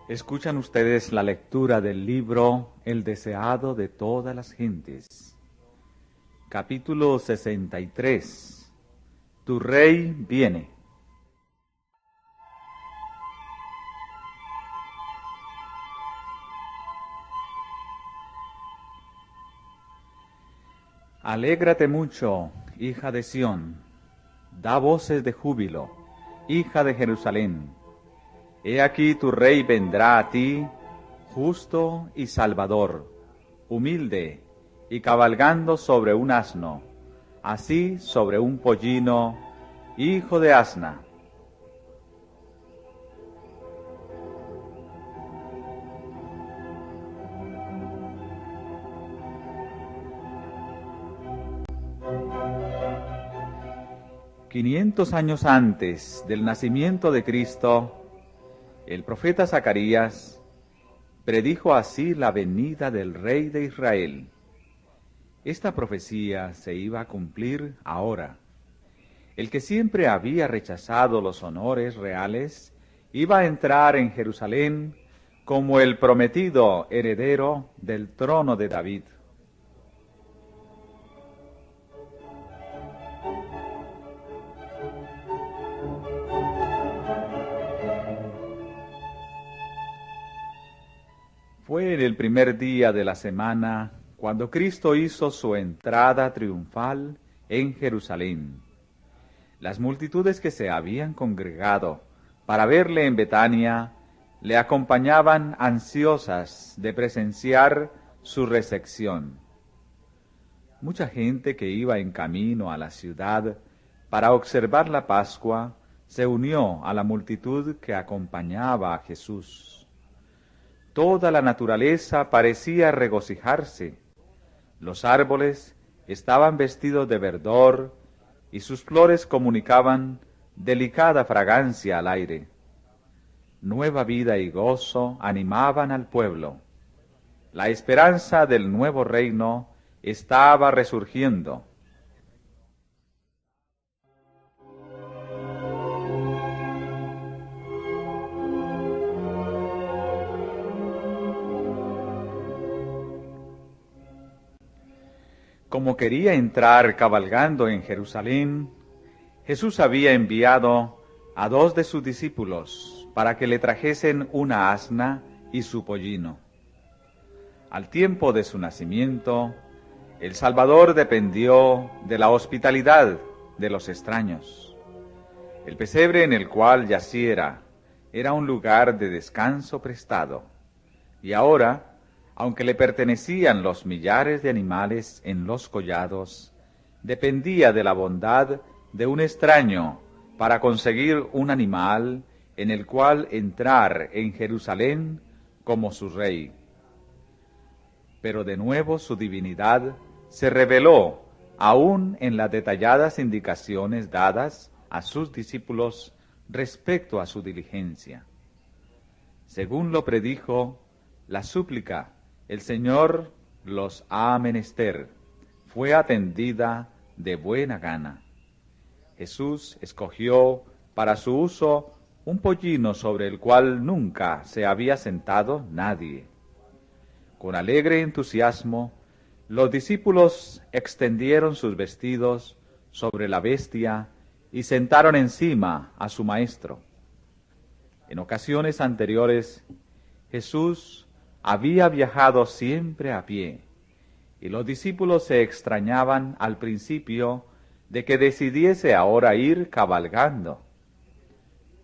Escuchan ustedes la lectura del libro El deseado de todas las gentes. Capítulo 63. Tu rey viene. Alégrate mucho, hija de Sión, da voces de júbilo, hija de Jerusalén. He aquí tu rey vendrá a ti, justo y salvador, humilde y cabalgando sobre un asno, así sobre un pollino, hijo de asna. Quinientos años antes del nacimiento de Cristo, el profeta Zacarías predijo así la venida del Rey de Israel. Esta profecía se iba a cumplir ahora. El que siempre había rechazado los honores reales iba a entrar en Jerusalén como el prometido heredero del trono de David. Fue en el primer día de la semana cuando Cristo hizo su entrada triunfal en Jerusalén. Las multitudes que se habían congregado para verle en Betania le acompañaban ansiosas de presenciar su recepción. Mucha gente que iba en camino a la ciudad para observar la Pascua se unió a la multitud que acompañaba a Jesús. Toda la naturaleza parecía regocijarse. Los árboles estaban vestidos de verdor y sus flores comunicaban delicada fragancia al aire. Nueva vida y gozo animaban al pueblo. La esperanza del nuevo reino estaba resurgiendo. Como quería entrar cabalgando en Jerusalén, Jesús había enviado a 2 de sus discípulos para que le trajesen una asna y su pollino. Al tiempo de su nacimiento, el Salvador dependió de la hospitalidad de los extraños. El pesebre en el cual yaciera era un lugar de descanso prestado, y ahora, aunque le pertenecían los millares de animales en los collados, dependía de la bondad de un extraño para conseguir un animal en el cual entrar en Jerusalén como su rey. Pero de nuevo su divinidad se reveló aún en las detalladas indicaciones dadas a sus discípulos respecto a su diligencia. Según lo predijo, la súplica "El Señor los ha menester" fue atendida de buena gana. Jesús escogió para su uso un pollino sobre el cual nunca se había sentado nadie. Con alegre entusiasmo, los discípulos extendieron sus vestidos sobre la bestia y sentaron encima a su maestro. En ocasiones anteriores, Jesús había viajado siempre a pie, y los discípulos se extrañaban al principio de que decidiese ahora ir cabalgando.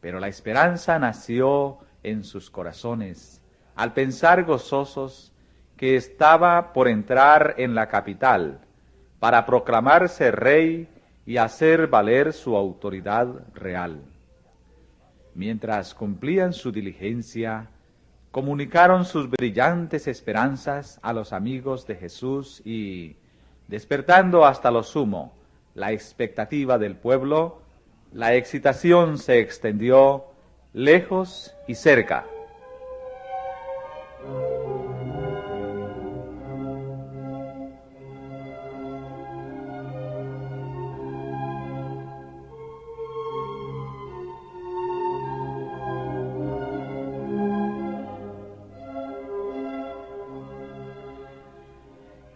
Pero la esperanza nació en sus corazones al pensar gozosos que estaba por entrar en la capital para proclamarse rey y hacer valer su autoridad real. Mientras cumplían su diligencia, comunicaron sus brillantes esperanzas a los amigos de Jesús y, despertando hasta lo sumo la expectativa del pueblo, la excitación se extendió lejos y cerca.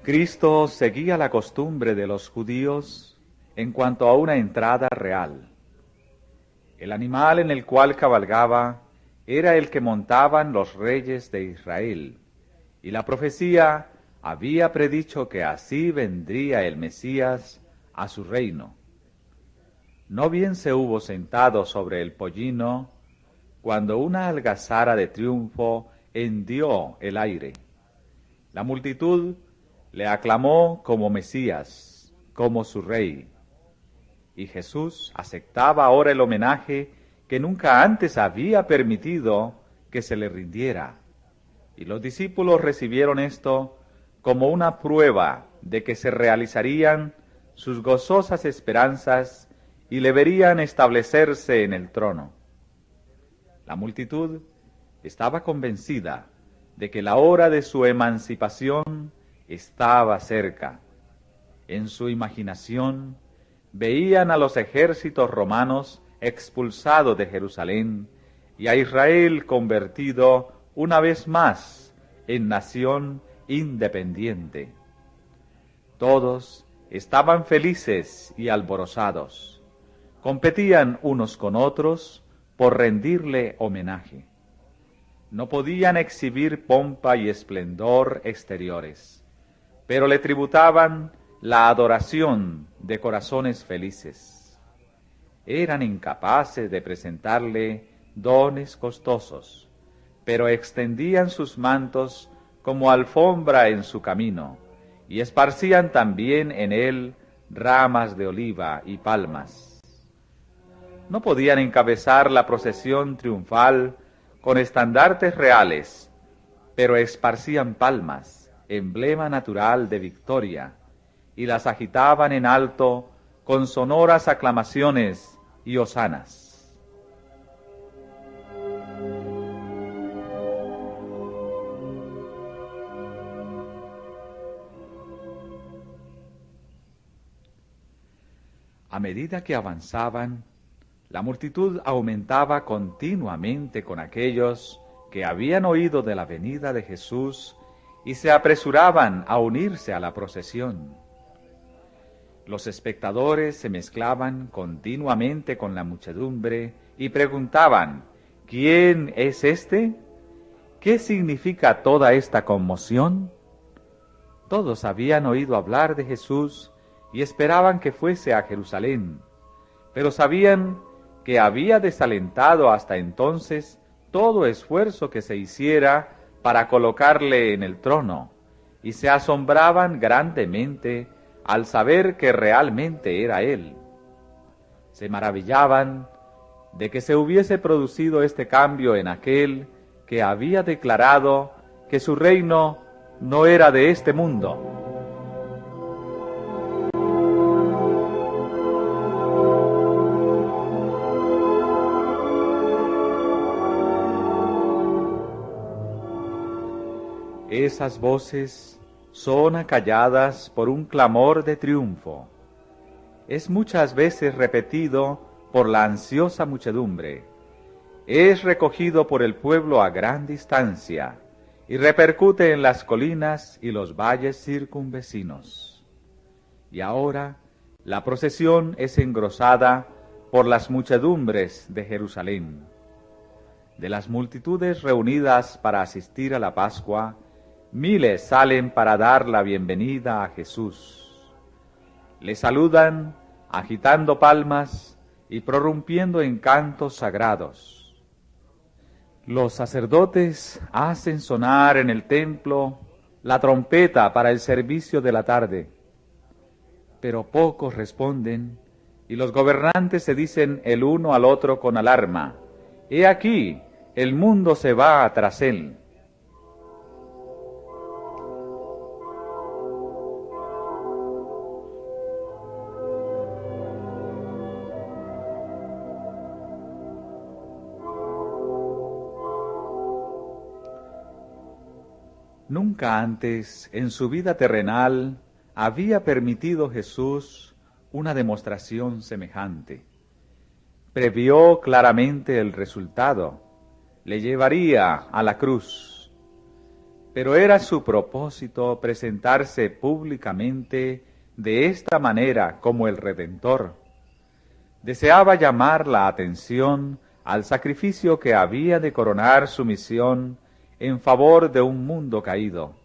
Cristo seguía la costumbre de los judíos en cuanto a una entrada real. El animal en el cual cabalgaba era el que montaban los reyes de Israel, y la profecía había predicho que así vendría el Mesías a su reino. No bien se hubo sentado sobre el pollino, cuando una algazara de triunfo hendió el aire. La multitud le aclamó como Mesías, como su rey. Y Jesús aceptaba ahora el homenaje que nunca antes había permitido que se le rindiera. Y los discípulos recibieron esto como una prueba de que se realizarían sus gozosas esperanzas y le verían establecerse en el trono. La multitud estaba convencida de que la hora de su emancipación estaba cerca. En su imaginación veían a los ejércitos romanos expulsados de Jerusalén y a Israel convertido una vez más en nación independiente. Todos estaban felices y alborozados. Competían unos con otros por rendirle homenaje. No podían exhibir pompa y esplendor exteriores, pero le tributaban la adoración de corazones felices. Eran incapaces de presentarle dones costosos, pero extendían sus mantos como alfombra en su camino, y esparcían también en él ramas de oliva y palmas. No podían encabezar la procesión triunfal con estandartes reales, pero esparcían palmas, emblema natural de victoria, y las agitaban en alto con sonoras aclamaciones y hosanas. A medida que avanzaban, la multitud aumentaba continuamente con aquellos que habían oído de la venida de Jesús y se apresuraban a unirse a la procesión. Los espectadores se mezclaban continuamente con la muchedumbre y preguntaban: ¿quién es este? ¿Qué significa toda esta conmoción? Todos habían oído hablar de Jesús y esperaban que fuese a Jerusalén, pero sabían que había desalentado hasta entonces todo esfuerzo que se hiciera para colocarle en el trono, y se asombraban grandemente al saber que realmente era él. Se maravillaban de que se hubiese producido este cambio en aquel que había declarado que su reino no era de este mundo. Esas voces son acalladas por un clamor de triunfo. Es muchas veces repetido por la ansiosa muchedumbre. Es recogido por el pueblo a gran distancia y repercute en las colinas y los valles circunvecinos. Y ahora la procesión es engrosada por las muchedumbres de Jerusalén. De las multitudes reunidas para asistir a la Pascua, miles salen para dar la bienvenida a Jesús. Le saludan agitando palmas y prorrumpiendo en cantos sagrados. Los sacerdotes hacen sonar en el templo la trompeta para el servicio de la tarde, pero pocos responden, y los gobernantes se dicen el uno al otro con alarma: «He aquí, el mundo se va tras él». Nunca antes en su vida terrenal había permitido Jesús una demostración semejante. Previó claramente el resultado: le llevaría a la cruz. pero era su propósito presentarse públicamente de esta manera como el Redentor. Deseaba llamar la atención al sacrificio que había de coronar su misión en favor de un mundo caído.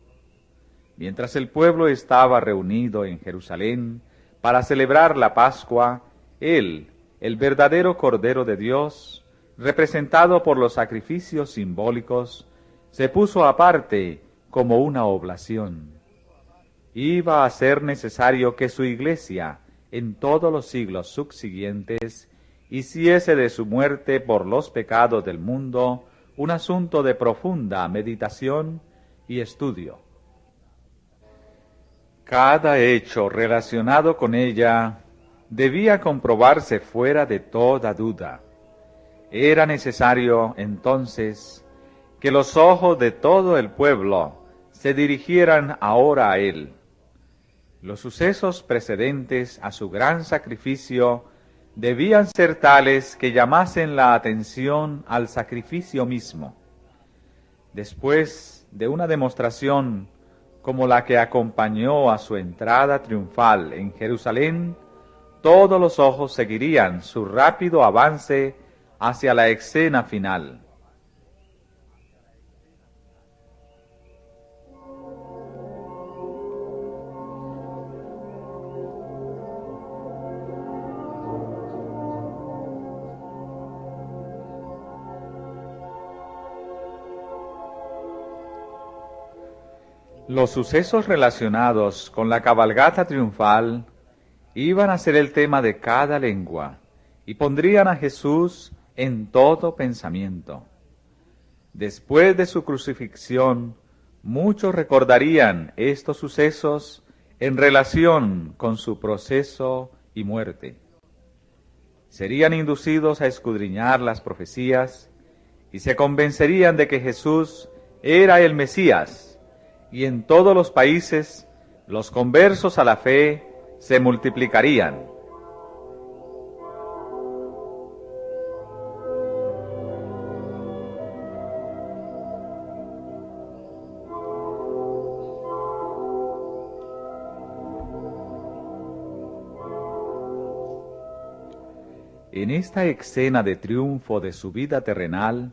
Mientras el pueblo estaba reunido en Jerusalén para celebrar la Pascua, él, el verdadero Cordero de Dios, representado por los sacrificios simbólicos, se puso aparte como una oblación. Iba a ser necesario que su iglesia, en todos los siglos subsiguientes, hiciese de su muerte por los pecados del mundo un asunto de profunda meditación y estudio. Cada hecho relacionado con ella debía comprobarse fuera de toda duda. Era necesario, entonces, que los ojos de todo el pueblo se dirigieran ahora a él. Los sucesos precedentes a su gran sacrificio debían ser tales que llamasen la atención al sacrificio mismo. Después de una demostración como la que acompañó a su entrada triunfal en Jerusalén, todos los ojos seguirían su rápido avance hacia la escena final. Los sucesos relacionados con la cabalgata triunfal iban a ser el tema de cada lengua y pondrían a Jesús en todo pensamiento. Después de su crucifixión, muchos recordarían estos sucesos en relación con su proceso y muerte. Serían inducidos a escudriñar las profecías y se convencerían de que Jesús era el Mesías, y en todos los países los conversos a la fe se multiplicarían. En esta escena de triunfo de su vida terrenal,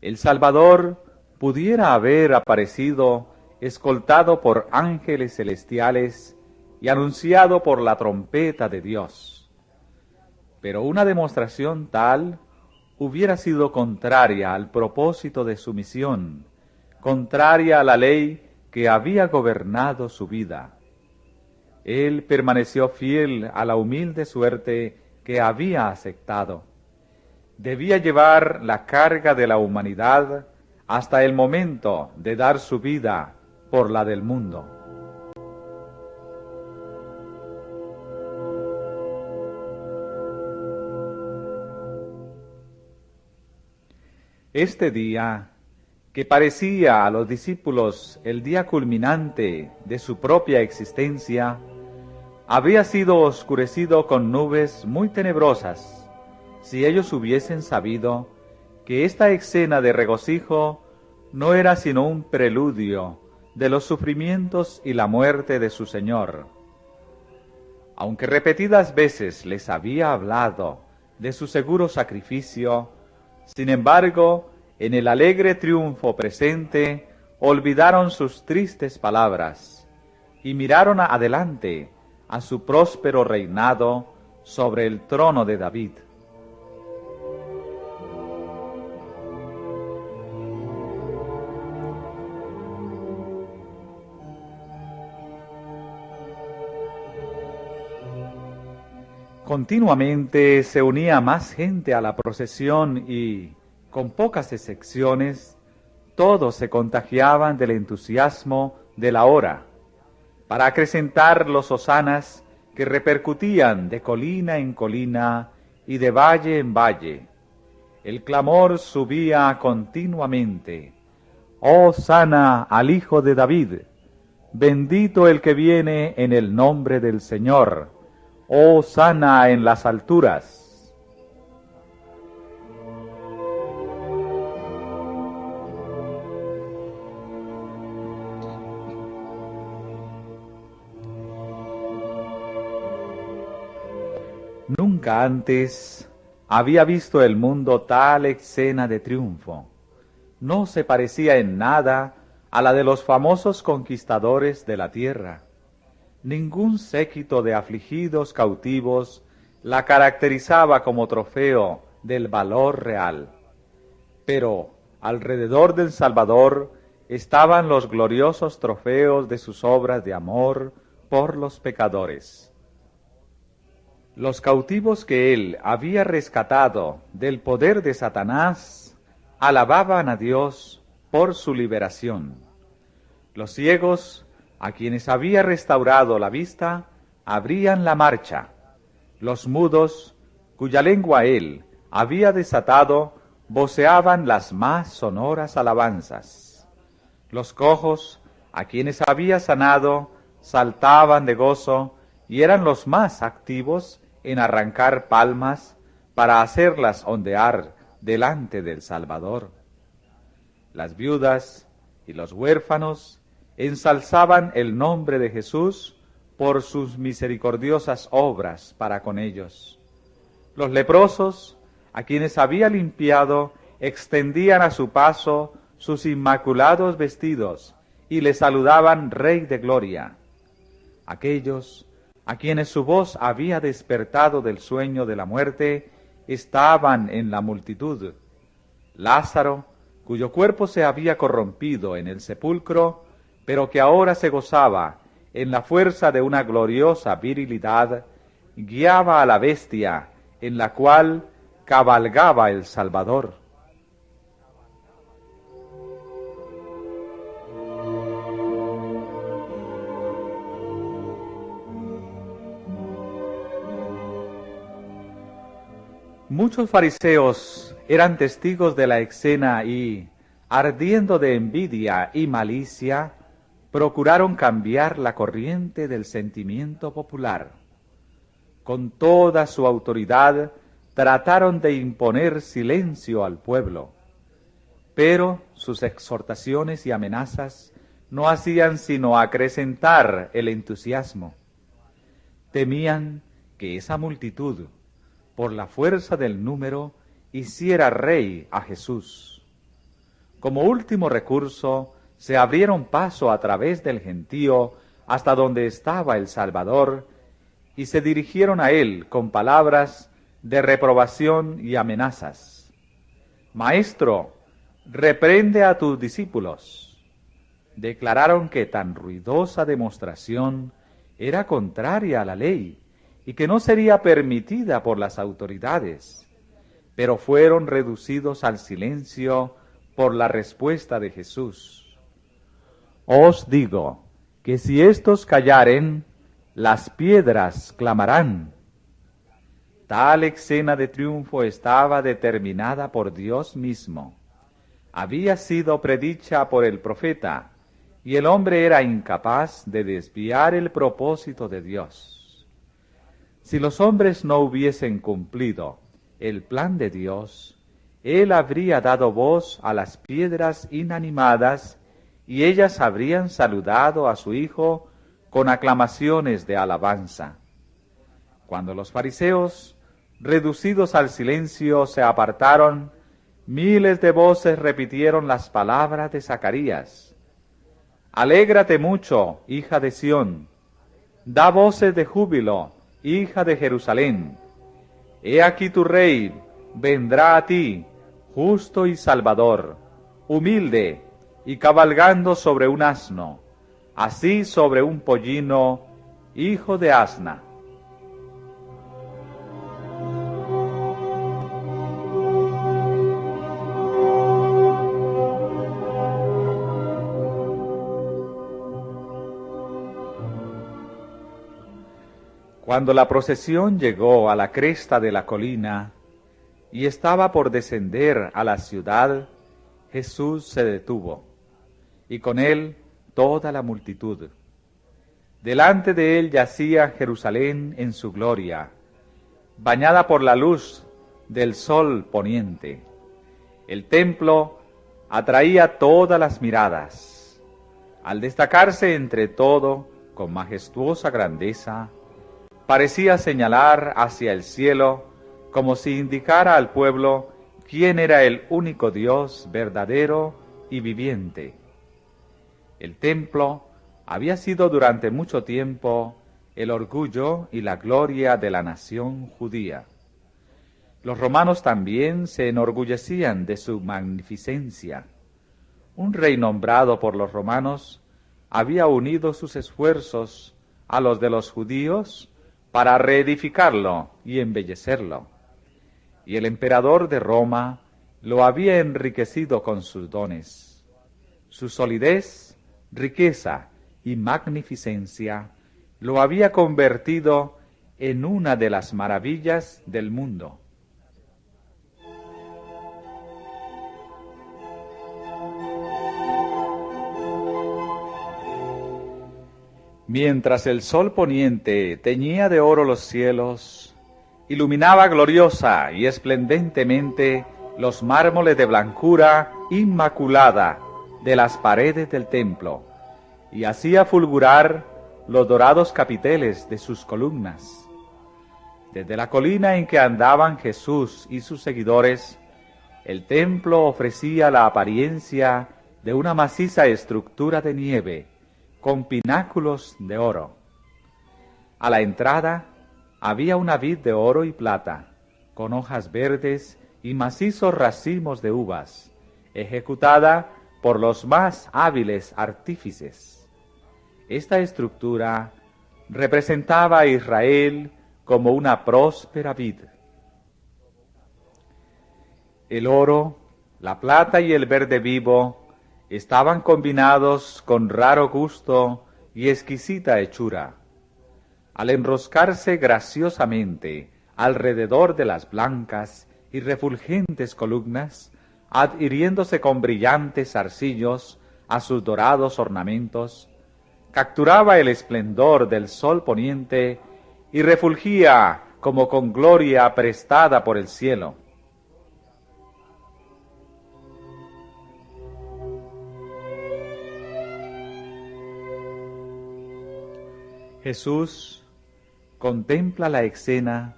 el Salvador pudiera haber aparecido escoltado por ángeles celestiales y anunciado por la trompeta de Dios. Pero una demostración tal hubiera sido contraria al propósito de su misión, contraria a la ley que había gobernado su vida. Él permaneció fiel a la humilde suerte que había aceptado. Debía llevar la carga de la humanidad hasta el momento de dar su vida por la del mundo. Este día, que parecía a los discípulos el día culminante de su propia existencia, había sido oscurecido con nubes muy tenebrosas. Si ellos hubiesen sabido que esta escena de regocijo no era sino un preludio de los sufrimientos y la muerte de su Señor. Aunque repetidas veces les había hablado de su seguro sacrificio, sin embargo, en el alegre triunfo presente, olvidaron sus tristes palabras y miraron adelante a su próspero reinado sobre el trono de David. Continuamente se unía más gente a la procesión y, con pocas excepciones, todos se contagiaban del entusiasmo de la hora, para acrecentar los hosanas que repercutían de colina en colina y de valle en valle. El clamor subía continuamente: «Hosana al Hijo de David! Bendito el que viene en el nombre del Señor. Hosana en las alturas». Nunca antes había visto el mundo tal escena de triunfo. No se parecía en nada a la de los famosos conquistadores de la tierra. Ningún séquito de afligidos cautivos la caracterizaba como trofeo del valor real. Pero alrededor del Salvador estaban los gloriosos trofeos de sus obras de amor por los pecadores. Los cautivos que él había rescatado del poder de Satanás alababan a Dios por su liberación. Los ciegos, a quienes había restaurado la vista, abrían la marcha. Los mudos, cuya lengua él había desatado, voceaban las más sonoras alabanzas. Los cojos, a quienes había sanado, saltaban de gozo y eran los más activos en arrancar palmas para hacerlas ondear delante del Salvador. Las viudas y los huérfanos ensalzaban el nombre de Jesús por sus misericordiosas obras para con ellos. Los leprosos, a quienes había limpiado, extendían a su paso sus inmaculados vestidos y le saludaban Rey de Gloria. Aquellos a quienes su voz había despertado del sueño de la muerte, estaban en la multitud. Lázaro, cuyo cuerpo se había corrompido en el sepulcro, pero que ahora se gozaba en la fuerza de una gloriosa virilidad, guiaba a la bestia en la cual cabalgaba el Salvador. Muchos fariseos eran testigos de la escena y, ardiendo de envidia y malicia, procuraron cambiar la corriente del sentimiento popular. Con toda su autoridad trataron de imponer silencio al pueblo, pero sus exhortaciones y amenazas no hacían sino acrecentar el entusiasmo. Temían que esa multitud, por la fuerza del número, hiciera rey a Jesús. Como último recurso, se abrieron paso a través del gentío hasta donde estaba el Salvador, y se dirigieron a él con palabras de reprobación y amenazas. Maestro, reprende a tus discípulos. Declararon que tan ruidosa demostración era contraria a la ley y que no sería permitida por las autoridades, pero fueron reducidos al silencio por la respuesta de Jesús. Os digo que si éstos callaren, las piedras clamarán. Tal escena de triunfo estaba determinada por Dios mismo. Había sido predicha por el profeta, y el hombre era incapaz de desviar el propósito de Dios. Si los hombres no hubiesen cumplido el plan de Dios, Él habría dado voz a las piedras inanimadas y ellas habrían saludado a su Hijo con aclamaciones de alabanza. Cuando los fariseos, reducidos al silencio, se apartaron, miles de voces repitieron las palabras de Zacarías. Alégrate mucho, hija de Sión, da voces de júbilo, hija de Jerusalén. He aquí tu rey vendrá a ti, justo y salvador, humilde y cabalgando sobre un asno, así sobre un pollino, hijo de asna. Cuando la procesión llegó a la cresta de la colina y estaba por descender a la ciudad, Jesús se detuvo, y con él toda la multitud. Delante de él yacía Jerusalén en su gloria, bañada por la luz del sol poniente. El templo atraía todas las miradas. Al destacarse entre todo, con majestuosa grandeza, parecía señalar hacia el cielo como si indicara al pueblo quién era el único Dios verdadero y viviente. El templo había sido durante mucho tiempo el orgullo y la gloria de la nación judía. Los romanos también se enorgullecían de su magnificencia. Un rey nombrado por los romanos había unido sus esfuerzos a los de los judíos para reedificarlo y embellecerlo. Y el emperador de Roma lo había enriquecido con sus dones. Su solidez, riqueza y magnificencia lo había convertido en una de las maravillas del mundo. Mientras el sol poniente teñía de oro los cielos, iluminaba gloriosa y esplendentemente los mármoles de blancura inmaculada de las paredes del templo, y hacía fulgurar los dorados capiteles de sus columnas. Desde la colina en que andaban Jesús y sus seguidores, el templo ofrecía la apariencia de una maciza estructura de nieve, con pináculos de oro. A la entrada había una vid de oro y plata, con hojas verdes y macizos racimos de uvas, ejecutada por los más hábiles artífices. Esta estructura representaba a Israel como una próspera vid. El oro, la plata y el verde vivo estaban combinados con raro gusto y exquisita hechura. Al enroscarse graciosamente alrededor de las blancas y refulgentes columnas, adhiriéndose con brillantes zarcillos a sus dorados ornamentos, capturaba el esplendor del sol poniente y refulgía como con gloria prestada por el cielo. Jesús contempla la escena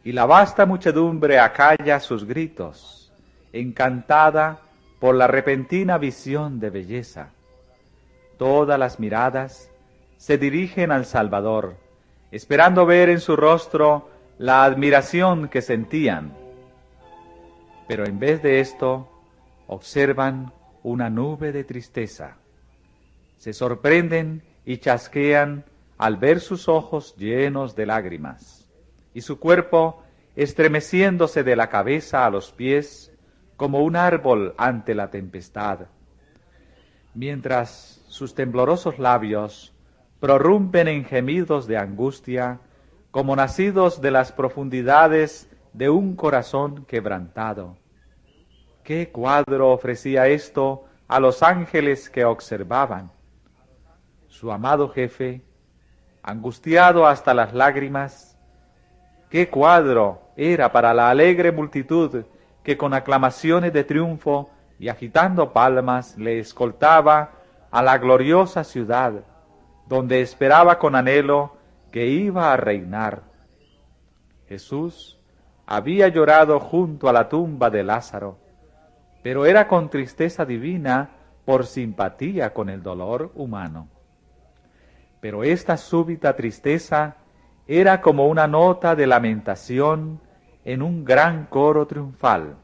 y la vasta muchedumbre acalla sus gritos, encantada por la repentina visión de belleza. Todas las miradas se dirigen al Salvador, esperando ver en su rostro la admiración que sentían. Pero en vez de esto, observan una nube de tristeza. Se sorprenden y chasquean al ver sus ojos llenos de lágrimas, y su cuerpo estremeciéndose de la cabeza a los pies, como un árbol ante la tempestad, mientras sus temblorosos labios prorrumpen en gemidos de angustia, como nacidos de las profundidades de un corazón quebrantado. ¿Qué cuadro ofrecía esto a los ángeles que observaban? Su amado jefe, angustiado hasta las lágrimas, qué cuadro era para la alegre multitud que con aclamaciones de triunfo y agitando palmas le escoltaba a la gloriosa ciudad, donde esperaba con anhelo que iba a reinar. Jesús había llorado junto a la tumba de Lázaro, pero era con tristeza divina por simpatía con el dolor humano. Pero esta súbita tristeza era como una nota de lamentación en un gran coro triunfal.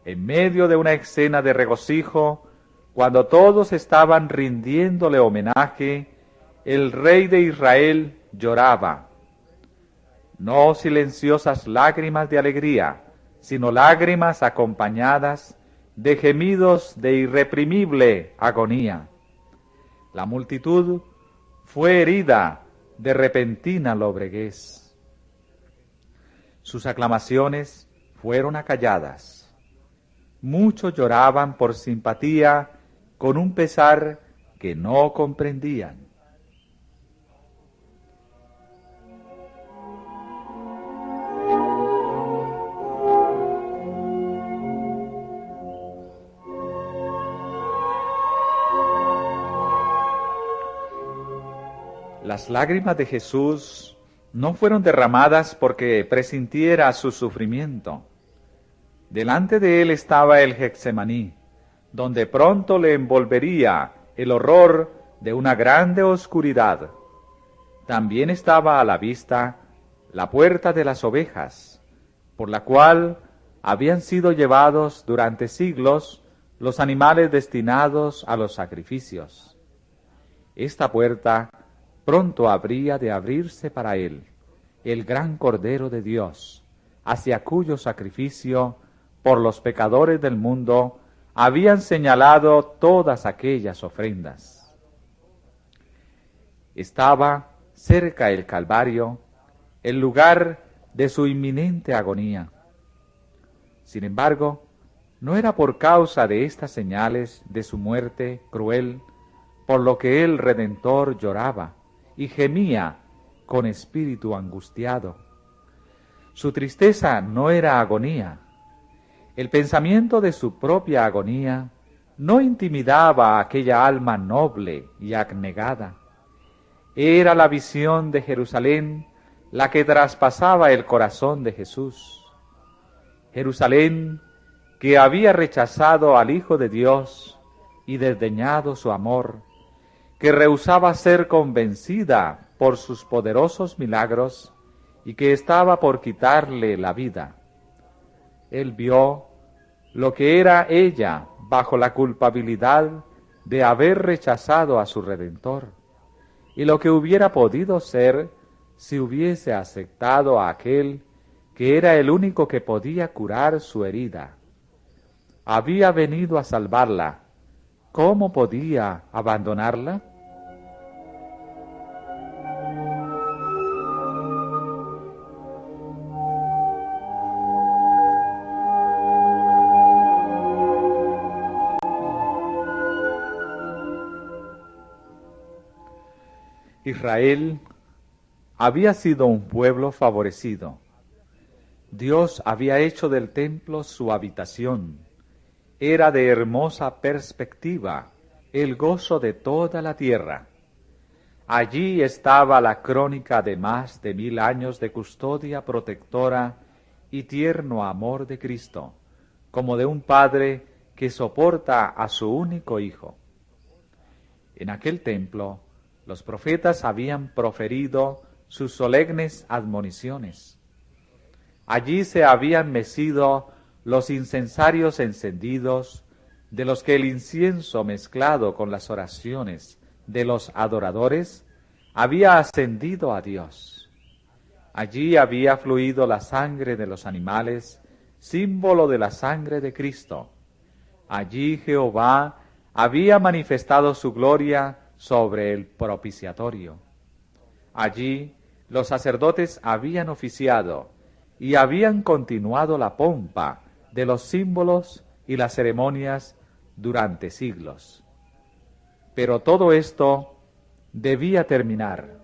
En medio de una escena de regocijo, cuando todos estaban rindiéndole homenaje, el rey de Israel lloraba. No silenciosas lágrimas de alegría, sino lágrimas acompañadas de gemidos de irreprimible agonía. La multitud fue herida de repentina lobreguez. Sus aclamaciones fueron acalladas. Muchos lloraban por simpatía con un pesar que no comprendían. Las lágrimas de Jesús no fueron derramadas porque presintiera su sufrimiento. Delante de él estaba el Getsemaní, donde pronto le envolvería el horror de una grande oscuridad. También estaba a la vista la puerta de las ovejas, por la cual habían sido llevados durante siglos los animales destinados a los sacrificios. Esta puerta pronto habría de abrirse para él, el gran Cordero de Dios, hacia cuyo sacrificio por los pecadores del mundo habían señalado todas aquellas ofrendas. Estaba cerca el Calvario, el lugar de su inminente agonía. Sin embargo, no era por causa de estas señales de su muerte cruel por lo que el Redentor lloraba y gemía con espíritu angustiado. Su tristeza no era agonía. El pensamiento de su propia agonía no intimidaba a aquella alma noble y abnegada. Era la visión de Jerusalén la que traspasaba el corazón de Jesús. Jerusalén, que había rechazado al Hijo de Dios y desdeñado su amor, que rehusaba ser convencida por sus poderosos milagros y que estaba por quitarle la vida. Él vio lo que era ella bajo la culpabilidad de haber rechazado a su Redentor, y lo que hubiera podido ser si hubiese aceptado a aquel que era el único que podía curar su herida. Había venido a salvarla. ¿Cómo podía abandonarla? Israel había sido un pueblo favorecido. Dios había hecho del templo su habitación. Era de hermosa perspectiva, el gozo de toda la tierra. Allí estaba la crónica de más de 1000 años de custodia protectora y tierno amor de Cristo, como de un padre que soporta a su único hijo. En aquel templo, los profetas habían proferido sus solemnes admoniciones. Allí se habían mecido los incensarios encendidos, de los que el incienso mezclado con las oraciones de los adoradores había ascendido a Dios. Allí había fluido la sangre de los animales, símbolo de la sangre de Cristo. Allí Jehová había manifestado su gloria sobre el propiciatorio. Allí los sacerdotes habían oficiado y habían continuado la pompa de los símbolos y las ceremonias durante siglos. Pero todo esto debía terminar.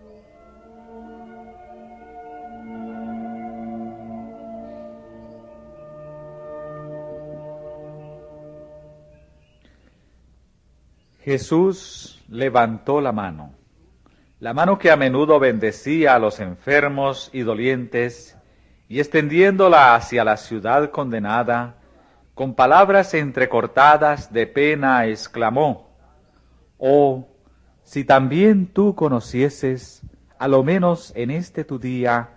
Jesús levantó la mano que a menudo bendecía a los enfermos y dolientes, y extendiéndola hacia la ciudad condenada, con palabras entrecortadas de pena exclamó: «Oh, si también tú conocieses, a lo menos en este tu día,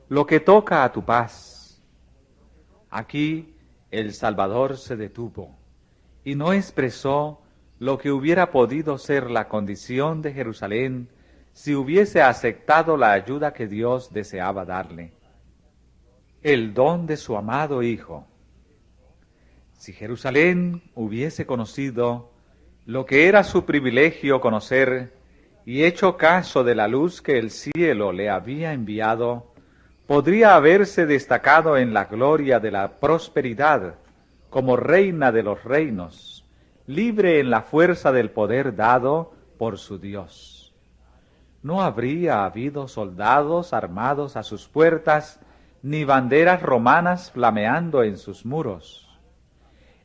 lo que toca a tu paz». Aquí el Salvador se detuvo y no expresó lo que hubiera podido ser la condición de Jerusalén si hubiese aceptado la ayuda que Dios deseaba darle, el don de su amado Hijo. Si Jerusalén hubiese conocido lo que era su privilegio conocer y hecho caso de la luz que el cielo le había enviado, podría haberse destacado en la gloria de la prosperidad como reina de los reinos, libre en la fuerza del poder dado por su Dios. No habría habido soldados armados a sus puertas, ni banderas romanas flameando en sus muros.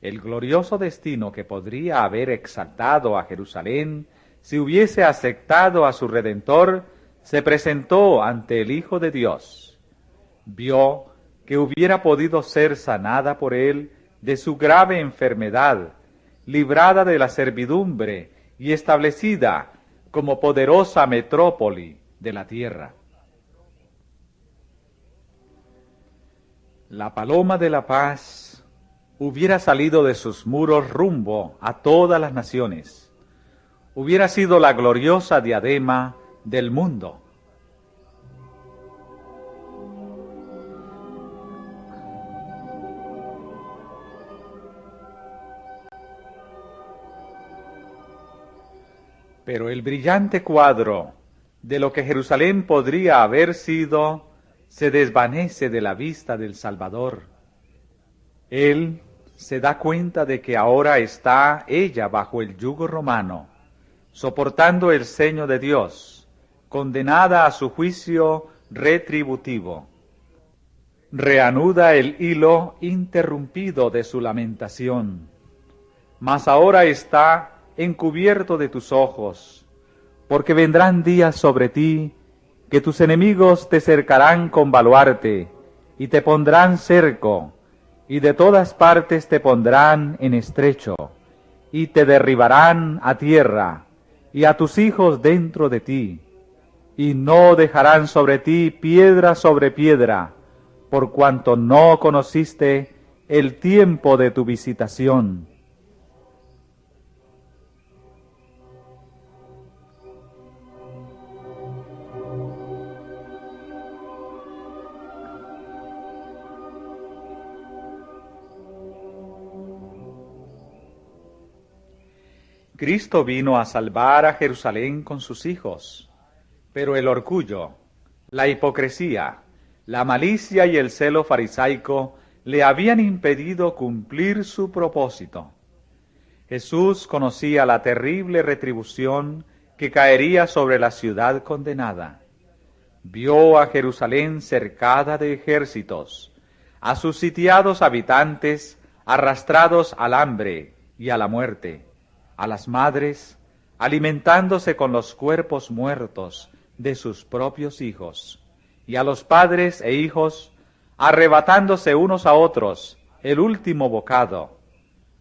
El glorioso destino que podría haber exaltado a Jerusalén si hubiese aceptado a su Redentor se presentó ante el Hijo de Dios. Vio que hubiera podido ser sanada por él de su grave enfermedad, librada de la servidumbre y establecida como poderosa metrópoli de la tierra. La paloma de la paz hubiera salido de sus muros rumbo a todas las naciones. Hubiera sido la gloriosa diadema del mundo. Pero el brillante cuadro de lo que Jerusalén podría haber sido se desvanece de la vista del Salvador. Él se da cuenta de que ahora está ella bajo el yugo romano, soportando el ceño de Dios, condenada a su juicio retributivo. Reanuda el hilo interrumpido de su lamentación, mas ahora está encubierto de tus ojos, porque vendrán días sobre ti que tus enemigos te cercarán con baluarte y te pondrán cerco, y de todas partes te pondrán en estrecho, y te derribarán a tierra, y a tus hijos dentro de ti, y no dejarán sobre ti piedra sobre piedra, por cuanto no conociste el tiempo de tu visitación. Cristo vino a salvar a Jerusalén con sus hijos, pero el orgullo, la hipocresía, la malicia y el celo farisaico le habían impedido cumplir su propósito. Jesús conocía la terrible retribución que caería sobre la ciudad condenada. Vio a Jerusalén cercada de ejércitos, a sus sitiados habitantes arrastrados al hambre y a la muerte, a las madres alimentándose con los cuerpos muertos de sus propios hijos, y a los padres e hijos arrebatándose unos a otros el último bocado.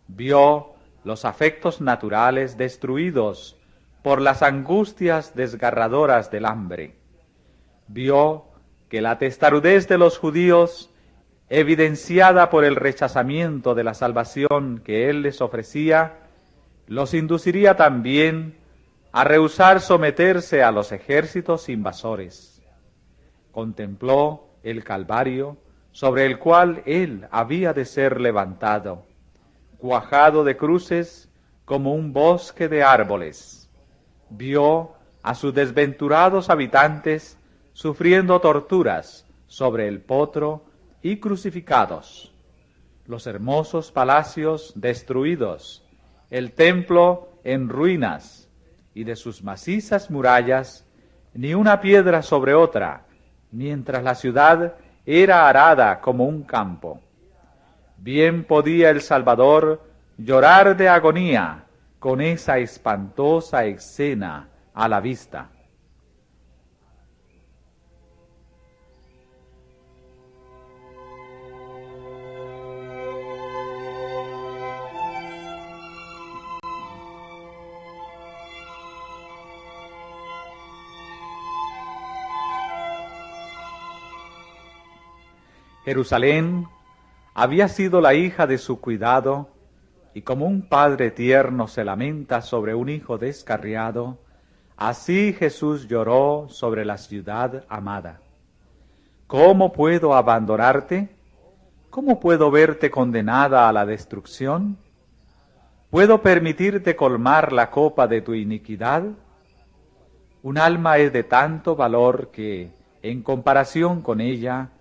Vio los afectos naturales destruidos por las angustias desgarradoras del hambre. Vio que la testarudez de los judíos, evidenciada por el rechazamiento de la salvación que él les ofrecía, los induciría también a rehusar someterse a los ejércitos invasores. Contempló el Calvario sobre el cual él había de ser levantado, cuajado de cruces como un bosque de árboles. Vio a sus desventurados habitantes sufriendo torturas sobre el potro y crucificados, los hermosos palacios destruidos, el templo en ruinas, y de sus macizas murallas ni una piedra sobre otra, mientras la ciudad era arada como un campo. Bien podía el Salvador llorar de agonía con esa espantosa escena a la vista. Jerusalén había sido la hija de su cuidado, y como un padre tierno se lamenta sobre un hijo descarriado, así Jesús lloró sobre la ciudad amada. ¿Cómo puedo abandonarte? ¿Cómo puedo verte condenada a la destrucción? ¿Puedo permitirte colmar la copa de tu iniquidad? Un alma es de tanto valor que, en comparación con ella,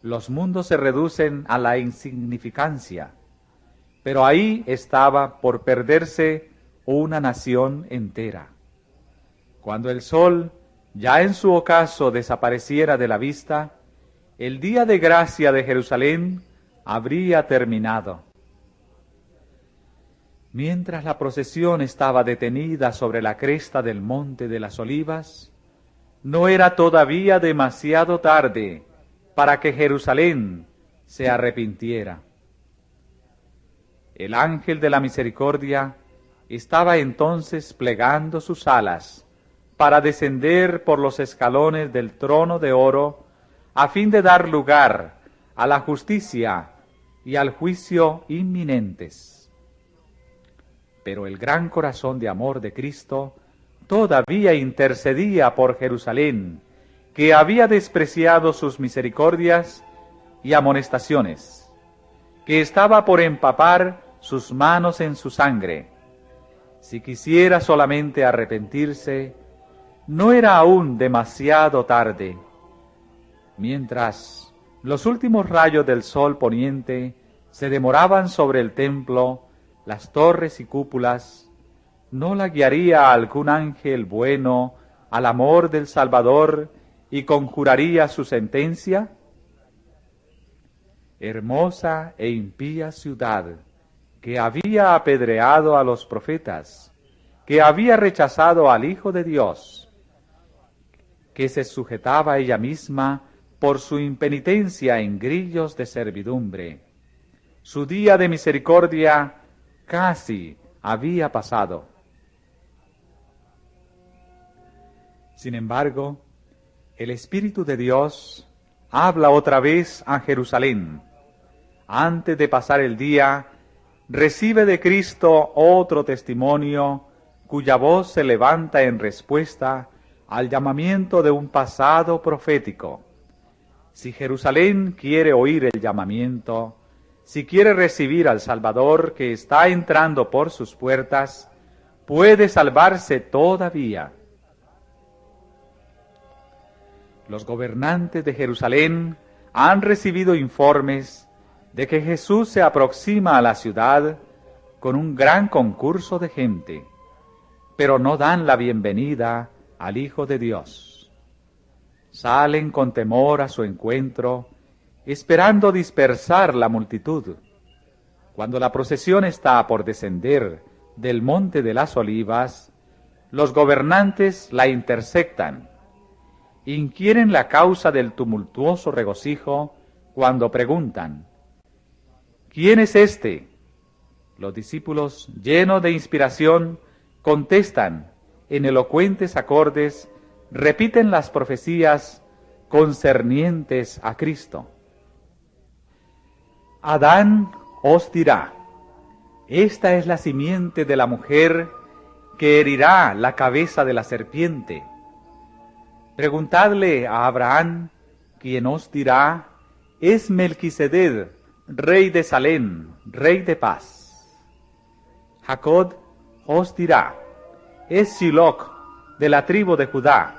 los mundos se reducen a la insignificancia, pero ahí estaba por perderse una nación entera. Cuando el sol, ya en su ocaso, desapareciera de la vista, el día de gracia de Jerusalén habría terminado. Mientras la procesión estaba detenida sobre la cresta del Monte de las Olivas, no era todavía demasiado tarde para que Jerusalén se arrepintiera. El ángel de la misericordia estaba entonces plegando sus alas para descender por los escalones del trono de oro a fin de dar lugar a la justicia y al juicio inminentes. Pero el gran corazón de amor de Cristo todavía intercedía por Jerusalén, que había despreciado sus misericordias y amonestaciones, que estaba por empapar sus manos en su sangre. Si quisiera solamente arrepentirse, no era aún demasiado tarde. Mientras los últimos rayos del sol poniente se demoraban sobre el templo, las torres y cúpulas, ¿no la guiaría algún ángel bueno al amor del Salvador y conjuraría su sentencia? Hermosa e impía ciudad, que había apedreado a los profetas, que había rechazado al Hijo de Dios, que se sujetaba ella misma por su impenitencia en grillos de servidumbre. Su día de misericordia casi había pasado. Sin embargo, el Espíritu de Dios habla otra vez a Jerusalén. Antes de pasar el día, recibe de Cristo otro testimonio cuya voz se levanta en respuesta al llamamiento de un pasado profético. Si Jerusalén quiere oír el llamamiento, si quiere recibir al Salvador que está entrando por sus puertas, puede salvarse todavía. Los gobernantes de Jerusalén han recibido informes de que Jesús se aproxima a la ciudad con un gran concurso de gente, pero no dan la bienvenida al Hijo de Dios. Salen con temor a su encuentro, esperando dispersar la multitud. Cuando la procesión está por descender del Monte de las Olivas, los gobernantes la intersectan. Inquieren la causa del tumultuoso regocijo cuando preguntan: ¿quién es este? Los discípulos, llenos de inspiración, contestan en elocuentes acordes, repiten las profecías concernientes a Cristo. Adán os dirá: esta es la simiente de la mujer que herirá la cabeza de la serpiente. Preguntadle a Abraham, quien os dirá: es Melquisedec, rey de Salem, rey de paz. Jacob os dirá: es Siloc, de la tribu de Judá.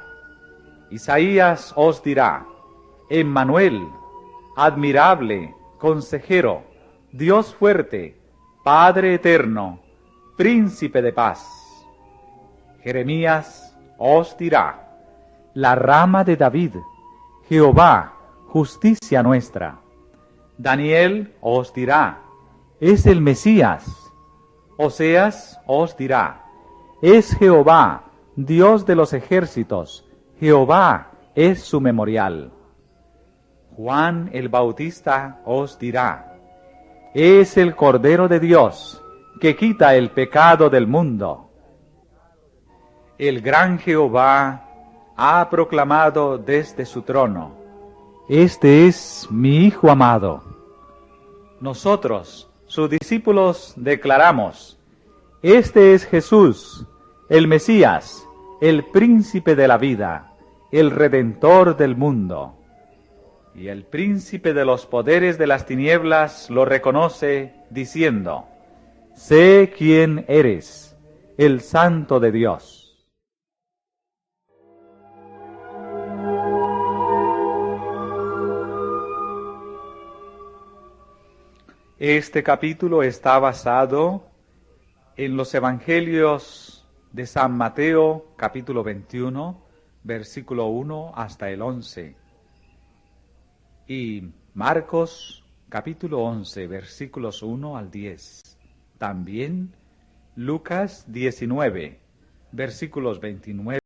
Isaías os dirá: Emmanuel, admirable, consejero, Dios fuerte, Padre eterno, príncipe de paz. Jeremías os dirá: la rama de David, Jehová, justicia nuestra. Daniel os dirá: es el Mesías. Oseas os dirá: es Jehová, Dios de los ejércitos, Jehová es su memorial. Juan el Bautista os dirá: es el Cordero de Dios, que quita el pecado del mundo. El gran Jehová ha proclamado desde su trono: este es mi Hijo amado. Nosotros, sus discípulos, declaramos: este es Jesús, el Mesías, el príncipe de la vida, el redentor del mundo. Y el príncipe de los poderes de las tinieblas lo reconoce, diciendo: sé quién eres, el Santo de Dios. Este capítulo está basado en los Evangelios de San Mateo, capítulo 21, versículo 1 hasta el 11, y Marcos, capítulo 11, versículos 1 al 10. También Lucas 19, versículos 29